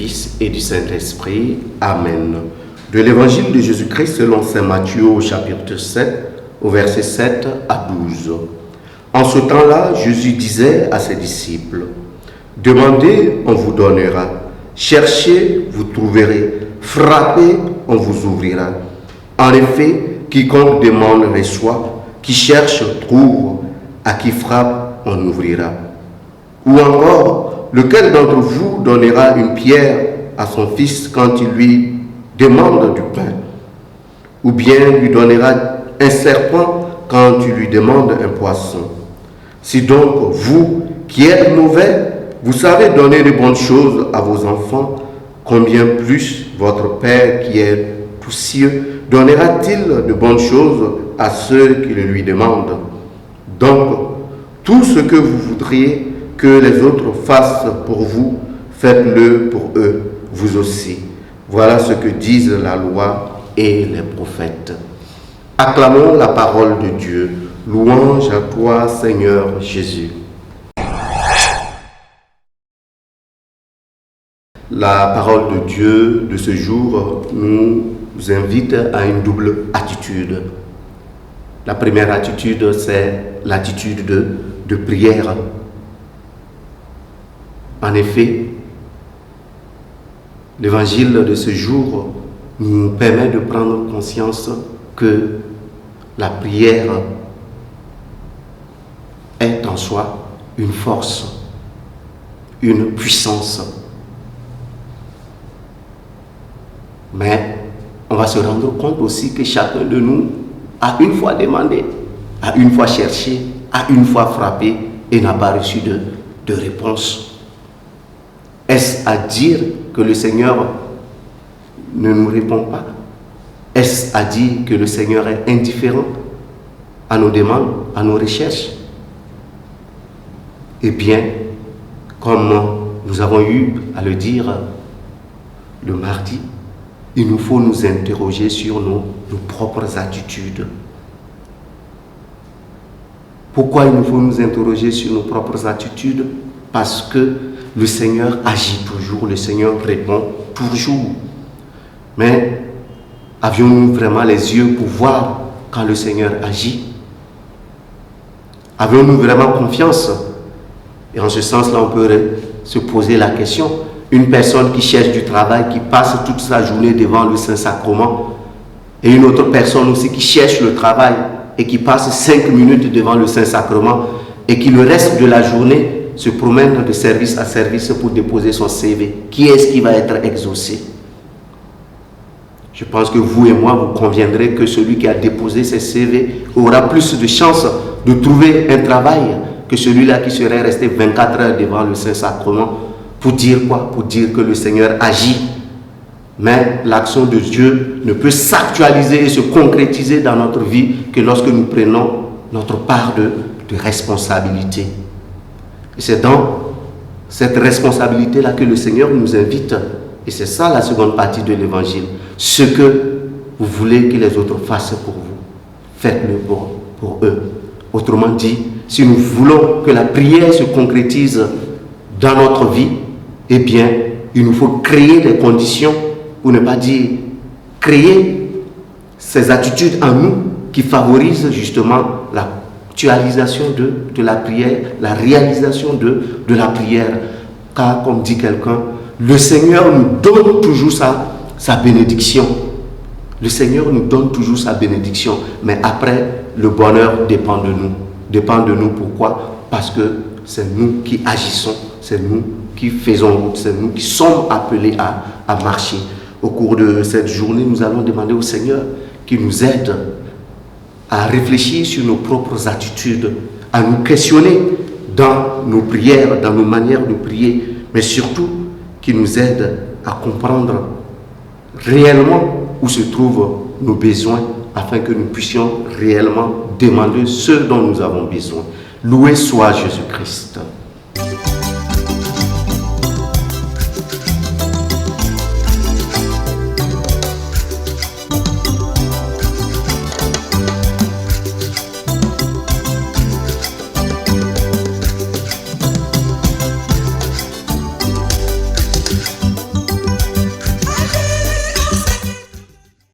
Fils et du Saint-Esprit. Amen. De l'Évangile de Jésus-Christ selon saint Matthieu au chapitre 7, au verset 7 à 12. En ce temps-là, Jésus disait à ses disciples, « Demandez, on vous donnera. Cherchez, vous trouverez. Frappez, on vous ouvrira. En effet, quiconque demande reçoit, qui cherche trouve, à qui frappe, on ouvrira. Ou encore, lequel d'entre vous donnera une pierre à son fils quand il lui demande du pain? Ou bien lui donnera un serpent quand il lui demande un poisson? Si donc vous, qui êtes mauvais, vous savez donner de bonnes choses à vos enfants, combien plus votre Père qui est aux cieux donnera-t-il de bonnes choses à ceux qui le lui demandent? Donc, tout ce que vous voudriez que les autres fassent pour vous, faites-le pour eux, vous aussi. Voilà ce que disent la loi et les prophètes. Acclamons la parole de Dieu. Louange à toi, Seigneur Jésus. La parole de Dieu de ce jour nous invite à une double attitude. La première attitude, c'est l'attitude de prière. En effet, l'évangile de ce jour nous permet de prendre conscience que la prière est en soi une force, une puissance. Mais on va se rendre compte aussi que chacun de nous a une fois demandé, a une fois cherché, a une fois frappé et n'a pas reçu de réponse. Est-ce à dire que le Seigneur ne nous répond pas? Est-ce à dire que le Seigneur est indifférent à nos demandes, à nos recherches? Eh bien, comme nous avons eu à le dire le mardi, il nous faut nous interroger sur nos propres attitudes. Pourquoi il nous faut nous interroger sur nos propres attitudes? Parce que le Seigneur agit toujours, le Seigneur répond toujours. Mais avions-nous vraiment les yeux pour voir quand le Seigneur agit? Avions-nous vraiment confiance? Et en ce sens-là, on peut se poser la question. Une personne qui cherche du travail, qui passe toute sa journée devant le Saint-Sacrement, et une autre personne aussi qui cherche le travail et qui passe 5 minutes devant le Saint-Sacrement et qui le reste de la journée se promène de service à service pour déposer son CV. Qui est-ce qui va être exaucé? Je pense que vous et moi, vous conviendrez que celui qui a déposé ses CV aura plus de chances de trouver un travail que celui-là qui serait resté 24 heures devant le Saint-Sacrement. Pour dire quoi? Pour dire que le Seigneur agit. Mais l'action de Dieu ne peut s'actualiser et se concrétiser dans notre vie que lorsque nous prenons notre part de responsabilité. Et c'est dans cette responsabilité-là que le Seigneur nous invite. Et c'est ça la seconde partie de l'Évangile. Ce que vous voulez que les autres fassent pour vous, faites-le pour eux. Autrement dit, si nous voulons que la prière se concrétise dans notre vie, eh bien, il nous faut créer les conditions, pour ne pas dire créer ces attitudes en nous qui favorisent justement l'actualisation de la prière, la réalisation de la prière. Car, comme dit quelqu'un, le Seigneur nous donne toujours sa bénédiction. Le Seigneur nous donne toujours sa bénédiction. Mais après, le bonheur dépend de nous. Dépend de nous, pourquoi? Parce que c'est nous qui agissons, c'est nous qui faisons route, c'est nous qui sommes appelés à marcher. Au cours de cette journée, nous allons demander au Seigneur qu'il nous aide à réfléchir sur nos propres attitudes, à nous questionner dans nos prières, dans nos manières de prier, mais surtout qu'il nous aide à comprendre réellement où se trouvent nos besoins afin que nous puissions réellement demander ce dont nous avons besoin. Loué soit Jésus-Christ.